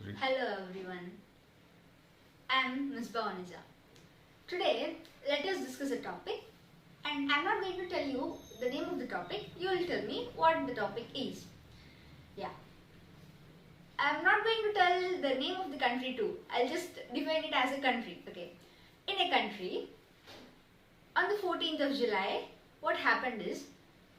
Hello everyone, I am Misbah. Today, let us discuss a topic, and I am not going to tell you the name of the topic, you will tell me what the topic is. Yeah, I am not going to tell the name of the country too, I will just define it as a country. Okay, in a country, on the 14th of July, what happened is,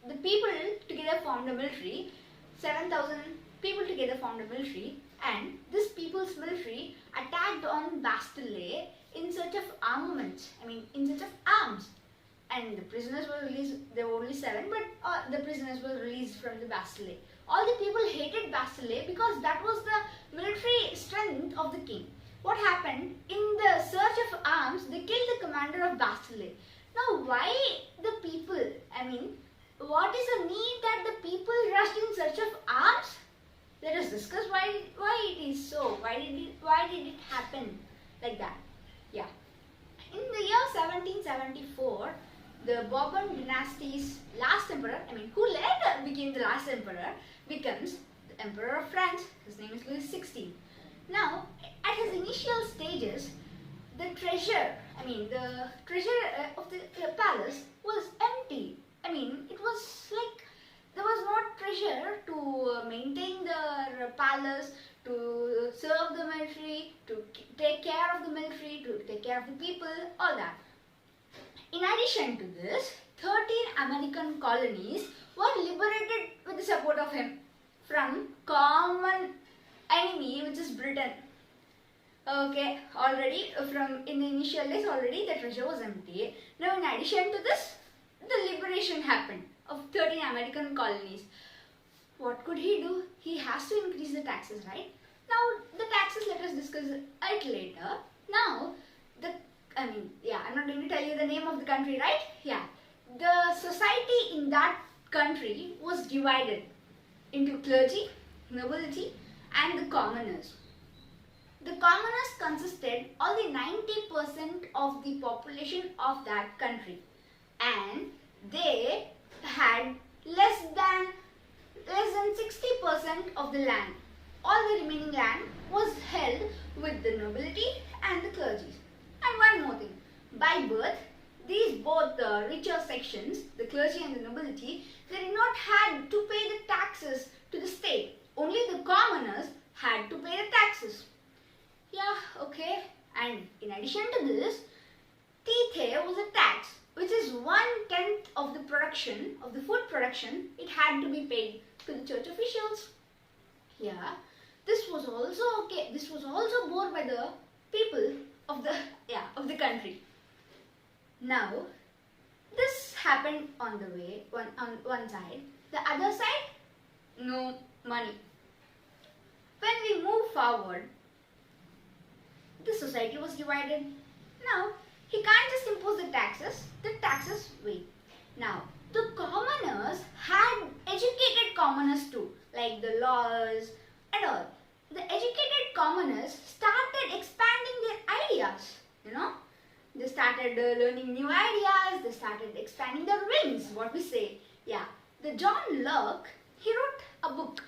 the people together formed a military, 7,000 people together formed a military, and this people's military attacked on Bastille in search of armaments, in search of arms. And the prisoners were released, there were only 7, but the prisoners were released from the Bastille. All the people hated Bastille because that was the military strength of the king. What happened? In the search of arms, they killed the commander of Bastille. Now, why the people, what is the need that the people rushed in search of arms? Let us discuss why it is so. Why did it happen like that? Yeah. In the year 1774, the Bourbon dynasty's last emperor, who later became the last emperor, becomes the emperor of France. His name is Louis XVI. Now, at his initial stages, the treasure of the palace was empty. It was like there was no treasure to maintain the palace, to serve the military, to take care of the military, to take care of the people, all that. In addition to this, 13 American colonies were liberated with the support of him from common enemy, which is Britain. Okay, already in the initial days already the treasure was empty. Now in addition to this, the liberation happened of 13 American colonies. What could he do? He has to increase the taxes, right? Now the taxes, let us discuss it later. Now, I'm not going to tell you the name of the country, right? Yeah. The society in that country was divided into clergy, nobility and the commoners. The commoners consisted only 90% of the population of that country, and they had less than 60% of the land. All the remaining land was held with the nobility and the clergy. And one more thing, by birth, these both the richer sections, the clergy and the nobility, they did not had to pay the taxes to the state. Only the commoners had to pay the taxes. Yeah, okay. And in addition to this, tithe was a tax, which is 1/10 of the production, of the food production. It had to be paid to the church officials. Yeah, this was also okay. This was also borne by the people of the country. Now, this happened on the way, on one side. The other side, no money. When we move forward, the society was divided. Now, he can't just impose the taxes wait. Now, the commoners had educated commoners too, like the laws and all. The educated commoners started expanding their ideas, They started learning new ideas, they started expanding their wings, what we say. Yeah, the John Locke, he wrote a book,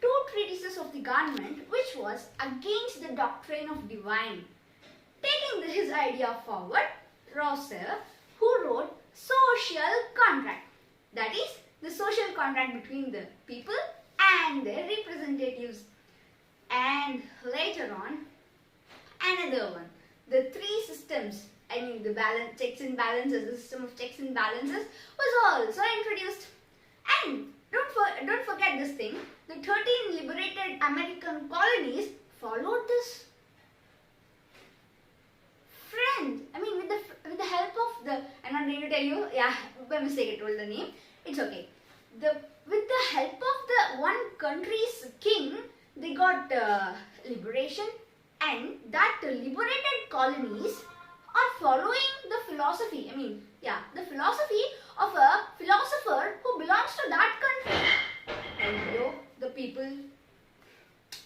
2 treatises of the government, which was against the doctrine of divine. Taking his idea forward, Rousseau, who wrote social contract, that is the social contract between the people and their representatives. And later on, another one, the 3 systems, the checks and balances, the system of checks and balances was also introduced. And don't forget this thing, the 13 liberated American colonies followed this. Friends, with the help of the, I'm not going to tell you, by mistake I told the name, it's okay. With the help of the one country's king, they got liberation, and that liberated colonies are following the philosophy, the philosophy of a philosopher who belongs to that country. And the people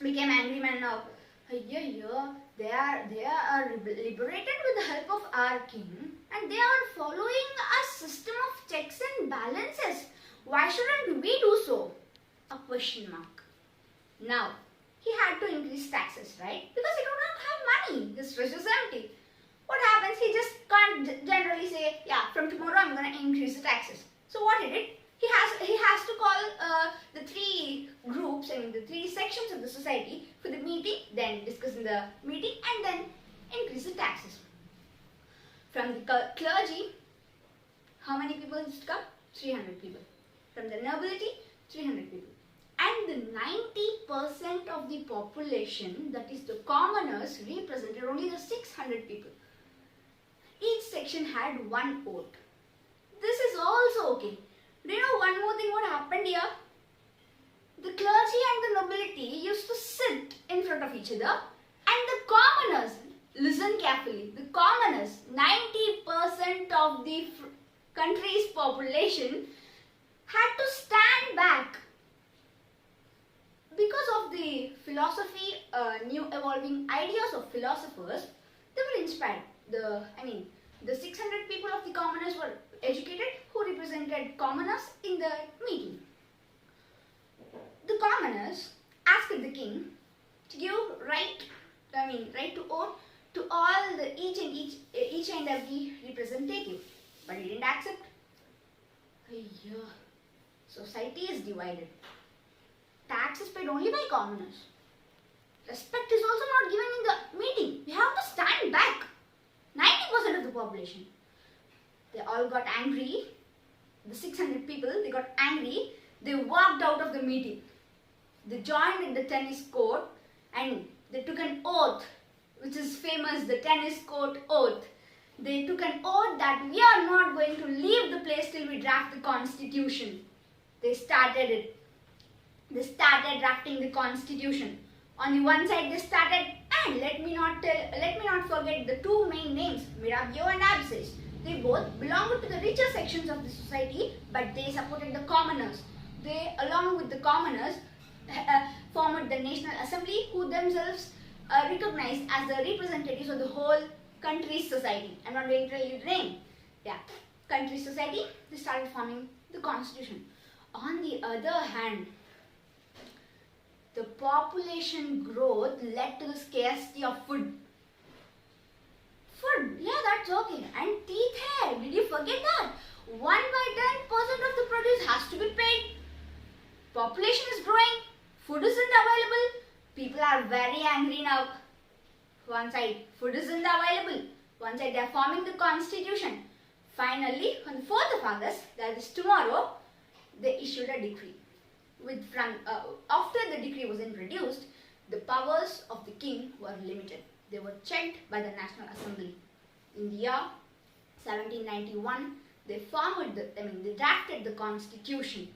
became angry men now. They are liberated with the help of our king, and they are following a system of checks and balances. Why shouldn't we do so? A question mark. Now, he had to increase taxes, right? Because he do not have money. His treasure is empty. What happens? He just can't generally say, yeah, from tomorrow I'm going to increase the taxes. So what he did? He has to call the three groups, I mean the three sections of the society for the meeting, then discuss in the meeting and then increase the taxes. From the clergy, how many people used to come? 300 people. From the nobility, 300 people. And the 90% of the population, that is the commoners, represented only the 600 people. Each section had one vote. This is also okay. Do you know one more thing what happened here? The clergy and the nobility used to sit in front of each other, and the commoners, listen carefully, the commoners, 90% of the country's population had to stand back. Because of the philosophy, new evolving ideas of philosophers, they were inspired. The 600 people of the commoners were educated, who represented commoners in the meeting. The commoners asked the king to give right to vote to all the each and every representative, but he didn't accept. Society is divided. Tax is paid only by commoners. Respect is also not given in the meeting. We have to stand back. 90% of the population. They all got angry. The 600 people, they got angry. They walked out of the meeting. They joined in the tennis court and they took an oath, which is famous, the tennis court oath. They took an oath that we are not going to leave the place till we draft the constitution. They started it. They started drafting the constitution. On the one side they started, and let me not forget the two main names, Mirabeau and Abscess. They both belonged to the richer sections of the society, but they supported the commoners. They, along with the commoners, formed the National Assembly, who themselves recognized as the representatives of the whole country's society. I'm not going to tell you the name. Yeah, country society. They started forming the constitution. On the other hand, the population growth led to the scarcity of food. Food, yeah, that's okay. And teeth hair, did you forget that? 1 by 10% of the produce has to be paid. Population is growing, food isn't available. People are very angry now. One side, food isn't available. One side, they are forming the constitution. Finally, on the 4th of August, that is tomorrow, they issued a decree. After the decree was introduced, the powers of the king were limited. They were checked by the National Assembly. In the year 1791, they drafted the constitution.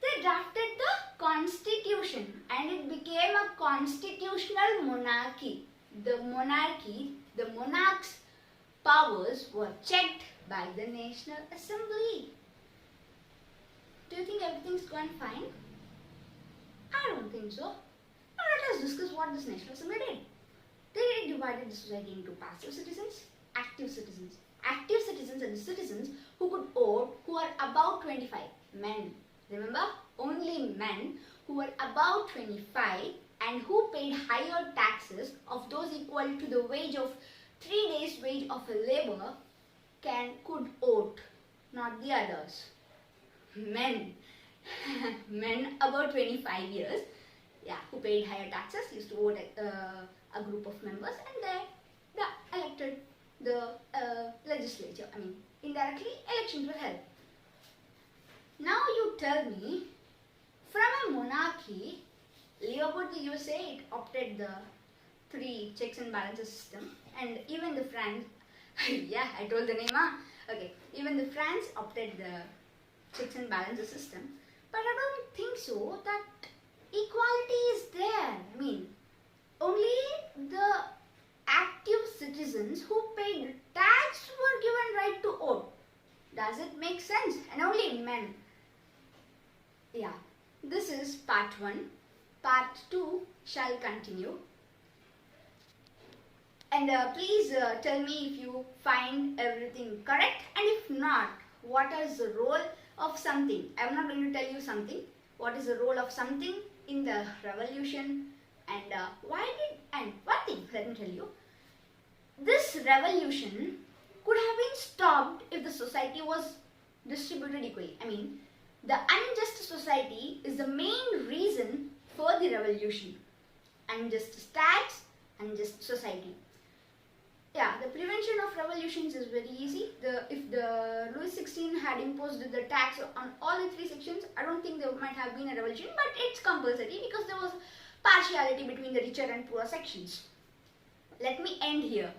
They drafted the constitution and it became a constitutional monarchy. The monarch's powers were checked by the National Assembly. Do you think everything's going fine? I don't think so. Now let us discuss what this National Assembly did. They divided the society into passive citizens, active citizens. Active citizens are the citizens who could vote, who are above 25, men. Remember, only men who were above 25 and who paid higher taxes of those equal to the wage of 3 days' wage of a labor could vote, not the others. Men above 25 years, who paid higher taxes, used to vote a group of members, and they elected the legislature. Indirectly, elections were held. Now you tell me, from a monarchy, leave about the USA, it opted the 3 checks and balances system, and even the France, yeah, I told the name, okay, even the France opted the checks and balances system, but I don't think so that equality is there. Only the active citizens who paid tax were given right to vote. Does it make sense? And only men. Yeah, this is part 1. Part 2 shall continue. And please tell me if you find everything correct, and if not, what is the role of something. I am not going to tell you something. What is the role of something in the revolution, and one thing, let me tell you, this revolution could have been stopped if the society was distributed equally. I mean, the unjust society is the main reason for the revolution. Unjust tax, unjust society. Yeah, the prevention of revolutions is very easy. If the Louis XVI had imposed the tax on all the three sections, I don't think there might have been a revolution, but it's compulsory because there was partiality between the richer and poorer sections. Let me end here.